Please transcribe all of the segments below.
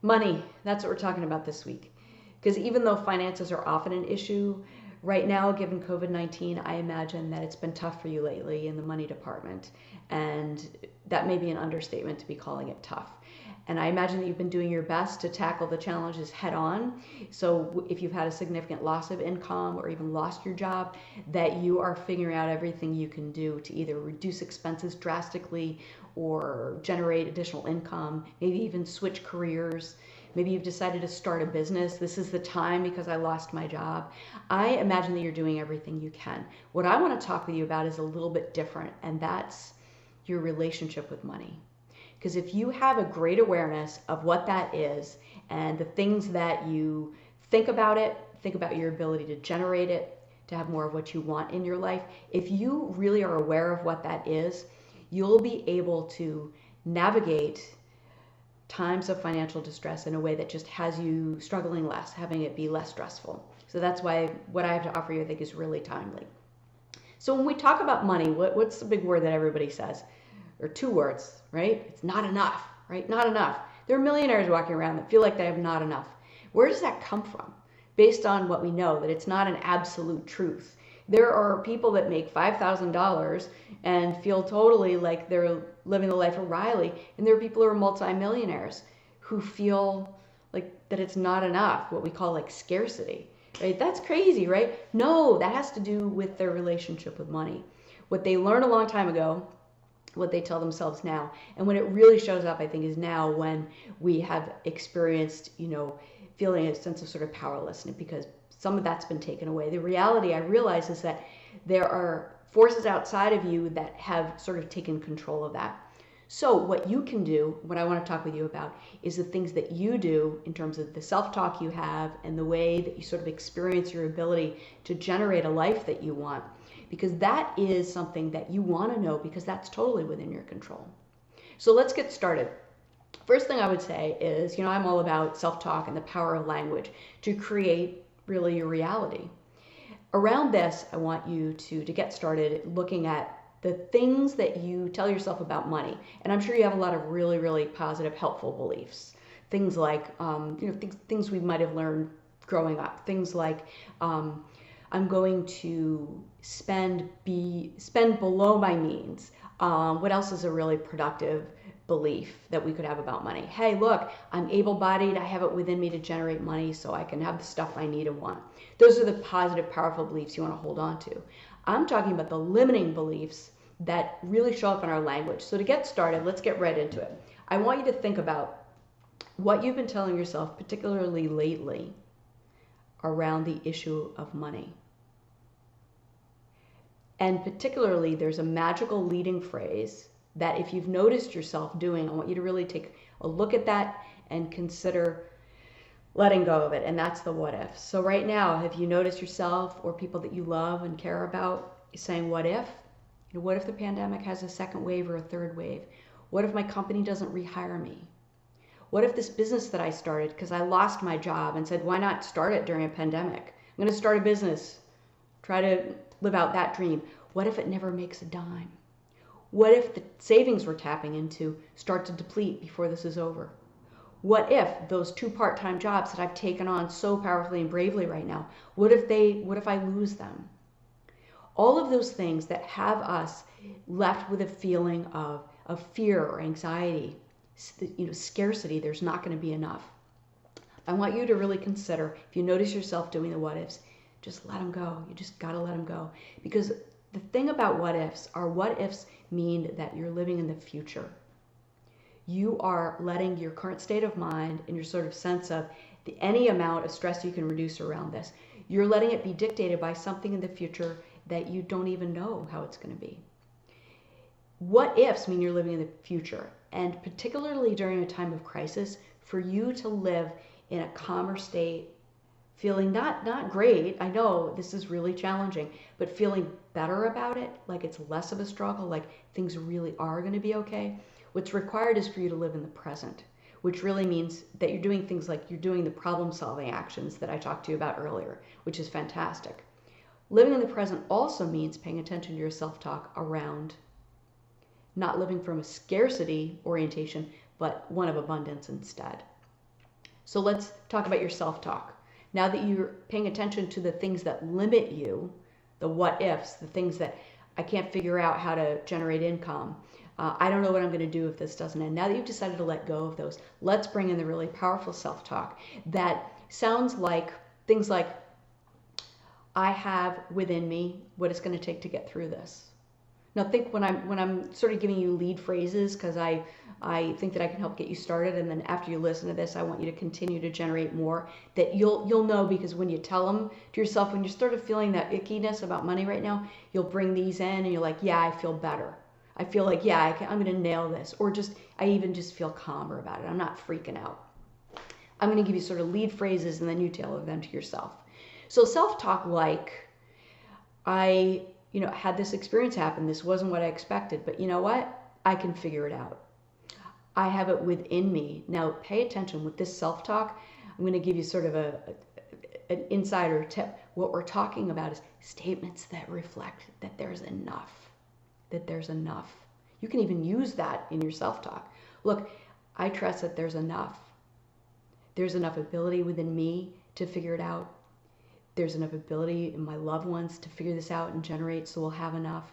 Money, that's what we're talking about this week. Because even though finances are often an issue, right now, given COVID-19, I imagine that it's been tough for you lately in the money department. And that may be an understatement to be calling it tough. And I imagine that you've been doing your best to tackle the challenges head on. So if you've had a significant loss of income or even lost your job, that you are figuring out everything you can do to either reduce expenses drastically or generate additional income, maybe even switch careers. Maybe you've decided to start a business. This is the time because I lost my job. I imagine that you're doing everything you can. What I want to talk with you about is a little bit different, and that's your relationship with money. Because if you have a great awareness of what that is and the things that you think about it, think about your ability to generate it, to have more of what you want in your life, if you really are aware of what that is, you'll be able to navigate times of financial distress in a way that just has you struggling less, having it be less stressful. So that's why what I have to offer you, I think, is really timely. So when we talk about money, what's the big word that everybody says? Or two words, right? It's not enough, right? Not enough. There are millionaires walking around that feel like they have not enough. Where does that come from? Based on what we know, that it's not an absolute truth. There are people that make $5,000 and feel totally like they're living the life of Riley, and there are people who are multimillionaires who feel like that it's not enough, what we call like scarcity, right? That's crazy, right? No, that has to do with their relationship with money. What they learned a long time ago, what they tell themselves now. And when it really shows up, I think, is now when we have experienced, feeling a sense of sort of powerlessness because some of that's been taken away. The reality I realize is that there are forces outside of you that have sort of taken control of that. So what you can do, what I want to talk with you about, is the things that you do in terms of the self-talk you have and the way that you sort of experience your ability to generate a life that you want. Because that is something that you want to know because that's totally within your control. So let's get started. First thing I would say is, I'm all about self-talk and the power of language to create really your reality. Around this, I want you to get started looking at the things that you tell yourself about money. And I'm sure you have a lot of really, really positive, helpful beliefs. Things like, things we might have learned growing up. Things like, I'm going to spend below my means. What else is a really productive belief that we could have about money? Hey, look, I'm able-bodied. I have it within me to generate money so I can have the stuff I need and want. Those are the positive, powerful beliefs you want to hold on to. I'm talking about the limiting beliefs that really show up in our language. So to get started, let's get right into it. I want you to think about what you've been telling yourself, particularly lately, around the issue of money. And particularly, there's a magical leading phrase that if you've noticed yourself doing, I want you to really take a look at that and consider letting go of it. And that's the what if. So right now, have you noticed yourself or people that you love and care about saying, what if? What if the pandemic has a second wave or a third wave? What if my company doesn't rehire me? What if this business that I started, because I lost my job and said, why not start it during a pandemic? I'm going to start a business, try to live out that dream. What if it never makes a dime? What if the savings we're tapping into start to deplete before this is over? What if those 2 part-time jobs that I've taken on so powerfully and bravely right now, what if I lose them? All of those things that have us left with a feeling of fear or anxiety, scarcity, there's not going to be enough. I want you to really consider, if you notice yourself doing the what ifs, just let them go. You just got to let them go. Because the thing about what ifs mean that you're living in the future. You are letting your current state of mind and your sort of sense of any amount of stress you can reduce around this, you're letting it be dictated by something in the future that you don't even know how it's going to be. What ifs mean you're living in the future, and particularly during a time of crisis, for you to live in a calmer state, feeling not great, I know this is really challenging, but feeling better about it, like it's less of a struggle, like things really are going to be okay. What's required is for you to live in the present, which really means that you're doing things like you're doing the problem-solving actions that I talked to you about earlier, which is fantastic. Living in the present also means paying attention to your self-talk around not living from a scarcity orientation, but one of abundance instead. So let's talk about your self-talk. Now that you're paying attention to the things that limit you, the what ifs, the things that I can't figure out how to generate income. I don't know what I'm going to do if this doesn't end. Now that you've decided to let go of those, let's bring in the really powerful self-talk that sounds like things like, I have within me what it's going to take to get through this. Now think when I'm sort of giving you lead phrases, because I think that I can help get you started, and then after you listen to this, I want you to continue to generate more that you'll know, because when you tell them to yourself, when you're sort of feeling that ickiness about money right now, you'll bring these in and you're like, yeah, I feel better. I feel like, yeah, I'm going to nail this, or just I even just feel calmer about it. I'm not freaking out. I'm going to give you sort of lead phrases and then you tailor them to yourself. So self-talk like, I had this experience happen. This wasn't what I expected, but you know what? I can figure it out. I have it within me. Now pay attention with this self-talk. I'm going to give you sort of an insider tip. What we're talking about is statements that reflect that there's enough, that there's enough. You can even use that in your self-talk. Look, I trust that there's enough. There's enough ability within me to figure it out. There's enough ability in my loved ones to figure this out and generate, so we'll have enough.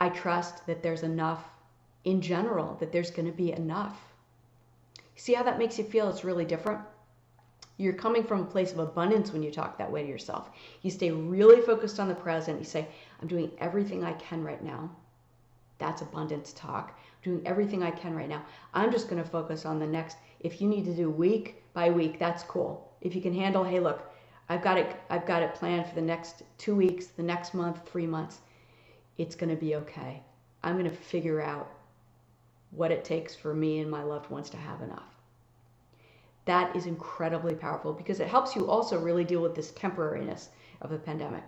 I trust that there's enough in general, that there's going to be enough. See how that makes you feel? It's really different. You're coming from a place of abundance when you talk that way to yourself. You stay really focused on the present. You say, I'm doing everything I can right now. That's abundance talk. I'm doing everything I can right now. I'm just going to focus on the next. If you need to do week by week, that's cool. If you can handle, hey, look, I've got it planned for the next 2 weeks, the next month, 3 months. It's going to be okay. I'm going to figure out what it takes for me and my loved ones to have enough. That is incredibly powerful because it helps you also really deal with this temporariness of the pandemic.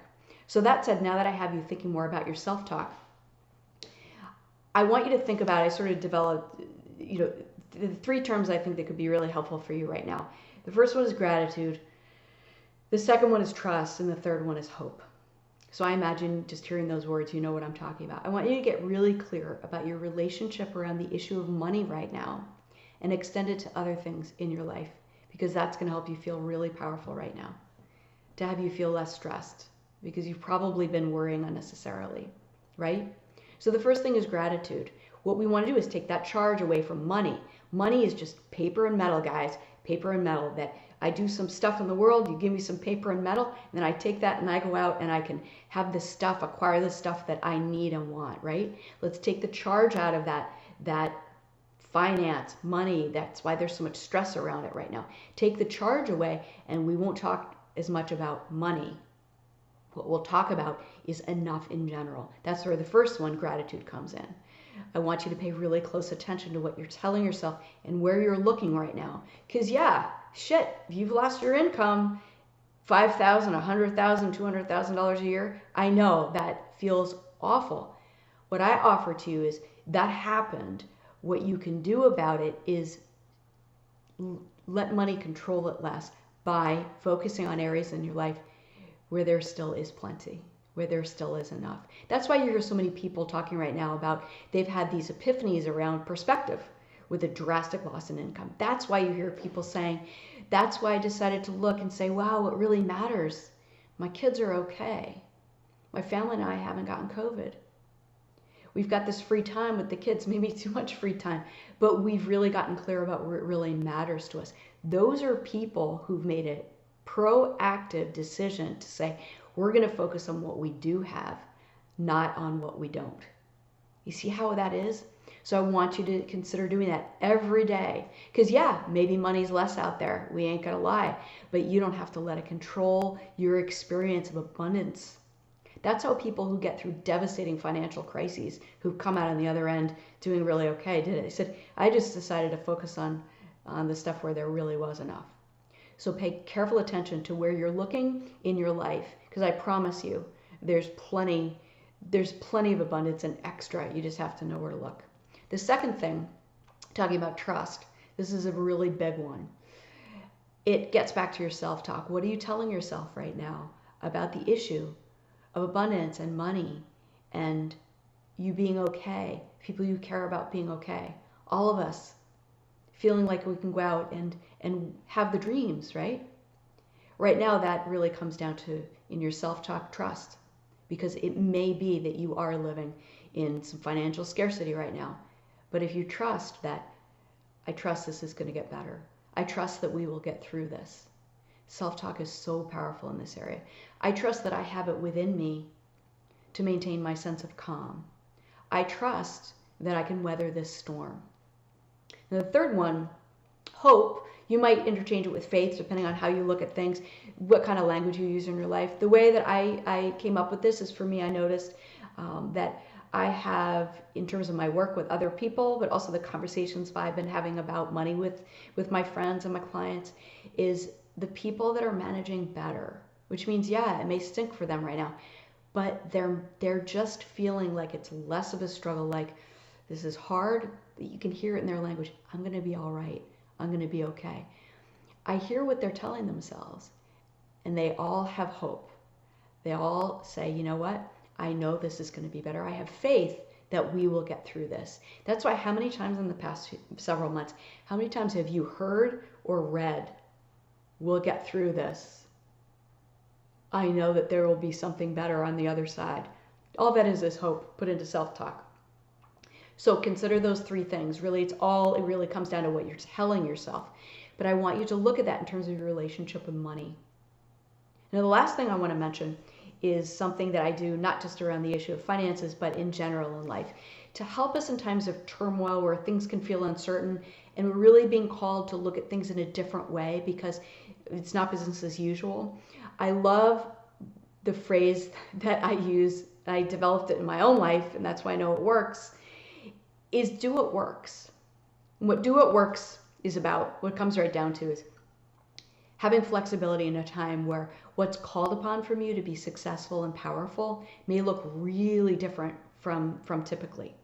So that said, now that I have you thinking more about your self-talk, I want you to think about, I sort of developed, the 3 terms I think that could be really helpful for you right now. The first one is gratitude. The second one is trust, and the third one is hope. So I imagine just hearing those words, you know what I'm talking about. I want you to get really clear about your relationship around the issue of money right now and extend it to other things in your life, because that's going to help you feel really powerful right now, to have you feel less stressed, because you've probably been worrying unnecessarily, right? So the first thing is gratitude. What we want to do is take that charge away from money. Money is just paper and metal, guys. Paper and metal. That I do some stuff in the world, you give me some paper and metal, and then I take that and I go out and I can have this stuff, acquire the stuff that I need and want, right? Let's take the charge out of that finance, money. That's why there's so much stress around it right now. Take the charge away and we won't talk as much about money. What we'll talk about is enough in general. That's where the first one, gratitude, comes in. I want you to pay really close attention to what you're telling yourself and where you're looking right now. Because yeah, shit, if you've lost your income, $5,000, $100,000, $200,000 a year, I know that feels awful. What I offer to you is that happened. What you can do about it is let money control it less by focusing on areas in your life where there still is plenty, where there still is enough. That's why you hear so many people talking right now about they've had these epiphanies around perspective with a drastic loss in income. That's why you hear people saying, that's why I decided to look and say, wow, what really matters, my kids are okay. My family and I haven't gotten COVID. We've got this free time with the kids, maybe too much free time, but we've really gotten clear about where it really matters to us. Those are people who've made a proactive decision to say, we're going to focus on what we do have, not on what we don't. You see how that is? So I want you to consider doing that every day. Because yeah, maybe money's less out there. We ain't going to lie. But you don't have to let it control your experience of abundance. That's how people who get through devastating financial crises, who've come out on the other end doing really okay, did it. They said, I just decided to focus on the stuff where there really was enough. So pay careful attention to where you're looking in your life, because I promise you, there's plenty of abundance and extra. You just have to know where to look. The second thing, talking about trust, this is a really big one. It gets back to your self-talk. What are you telling yourself right now about the issue of abundance and money and you being okay, people you care about being okay? All of us feeling like we can go out and have the dreams, right? Right now, that really comes down to in your self-talk trust, because it may be that you are living in some financial scarcity right now. But if you trust that, I trust this is going to get better. I trust that we will get through this. Self-talk is so powerful in this area. I trust that I have it within me to maintain my sense of calm. I trust that I can weather this storm. And the third one, hope, you might interchange it with faith depending on how you look at things, what kind of language you use in your life. The way that I came up with this is, for me, I noticed that I have, in terms of my work with other people, but also the conversations I've been having about money with my friends and my clients, is the people that are managing better, which means, yeah, it may stink for them right now, but they're just feeling like it's less of a struggle, like this is hard, but you can hear it in their language. I'm going to be all right. I'm going to be okay. I hear what they're telling themselves, and they all have hope. They all say, you know what? I know this is going to be better. I have faith that we will get through this. That's why, how many times in the past several months, how many times have you heard or read, we'll get through this? I know that there will be something better on the other side. All that is hope put into self-talk. So consider those three things. Really, it really comes down to what you're telling yourself. But I want you to look at that in terms of your relationship with money. Now, the last thing I want to mention is something that I do not just around the issue of finances, but in general in life, to help us in times of turmoil where things can feel uncertain, and we're really being called to look at things in a different way because it's not business as usual. I love the phrase that I use. I developed it in my own life, and that's why I know it works, is do what works. And what do what works is about, what comes right down to, is having flexibility in a time where what's called upon from you to be successful and powerful may look really different from typically.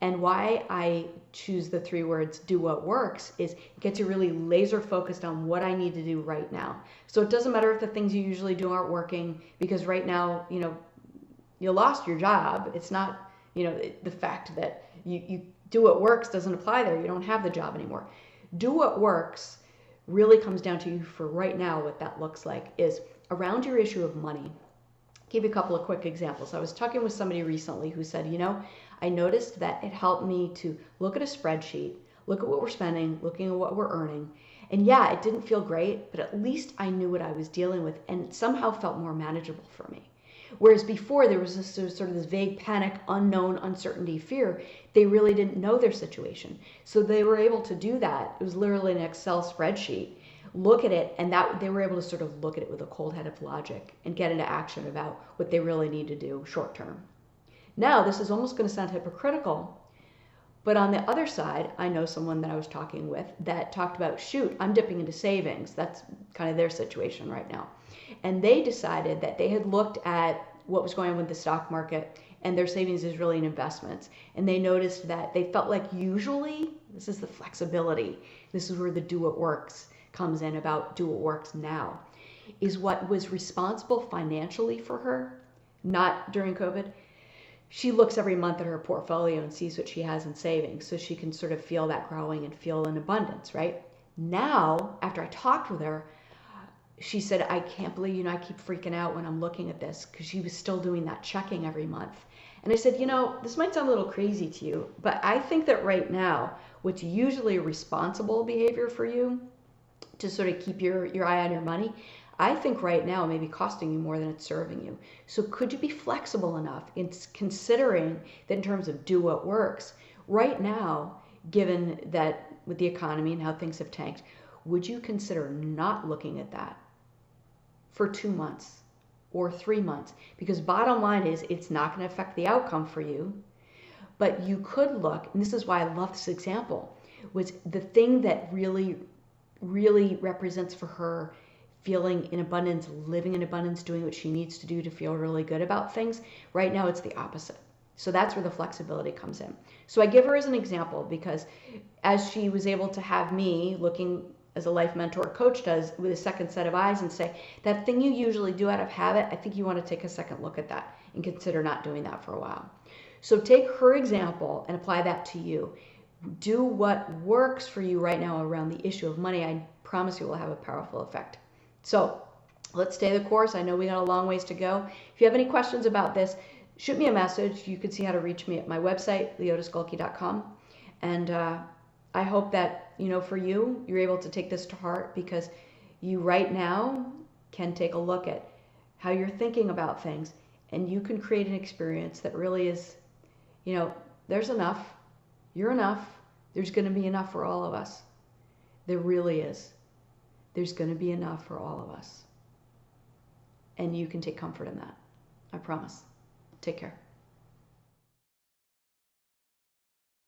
And why I choose the three words, do what works, is it gets you really laser focused on what I need to do right now. So it doesn't matter if the things you usually do aren't working, because right now, you lost your job. It's not, the fact that you do what works doesn't apply there. You don't have the job anymore. Do what works really comes down to you for right now. What that looks like is around your issue of money. I'll give you a couple of quick examples. I was talking with somebody recently who said, I noticed that it helped me to look at a spreadsheet, look at what we're spending, looking at what we're earning. And yeah, it didn't feel great, but at least I knew what I was dealing with, and it somehow felt more manageable for me. Whereas before there was this sort of this vague panic, unknown, uncertainty, fear. They really didn't know their situation. So they were able to do that. It was literally an Excel spreadsheet. Look at it, and that they were able to sort of look at it with a cold head of logic and get into action about what they really need to do short term. Now, this is almost going to sound hypocritical, but on the other side, I know someone that I was talking with that talked about, shoot, I'm dipping into savings. That's kind of their situation right now. And they decided that they had looked at what was going on with the stock market, and their savings is really in investments. And they noticed that they felt like usually, this is the flexibility, this is where the do what works comes in, about do what works now, is what was responsible financially for her, not during COVID. She looks every month at her portfolio and sees what she has in savings, so she can sort of feel that growing and feel an abundance, right? Now, after I talked with her, she said, I can't believe, I keep freaking out when I'm looking at this, because she was still doing that checking every month. And I said, this might sound a little crazy to you, but I think that right now, what's usually a responsible behavior for you to sort of keep your eye on your money, I think right now may be costing you more than it's serving you. So could you be flexible enough in considering that in terms of do what works, right now, given that with the economy and how things have tanked, would you consider not looking at that for 2 months or 3 months? Because bottom line is, it's not going to affect the outcome for you, but you could look, and this is why I love this example, was the thing that really, really represents for her feeling in abundance, living in abundance, doing what she needs to do to feel really good about things. Right now, it's the opposite. So that's where the flexibility comes in. So I give her as an example because as she was able to have me looking as a life mentor coach does with a second set of eyes and say, that thing you usually do out of habit, I think you want to take a second look at that and consider not doing that for a while. So take her example and apply that to you. Do what works for you right now around the issue of money. I promise you will have a powerful effect. So let's stay the course. I know we got a long ways to go. If you have any questions about this, shoot me a message. You can see how to reach me at my website, leotaskulke.com. And I hope that, for you, you're able to take this to heart, because you right now can take a look at how you're thinking about things, and you can create an experience that really is, there's enough. You're enough. There's going to be enough for all of us. There really is. There's going to be enough for all of us. And you can take comfort in that. I promise. Take care.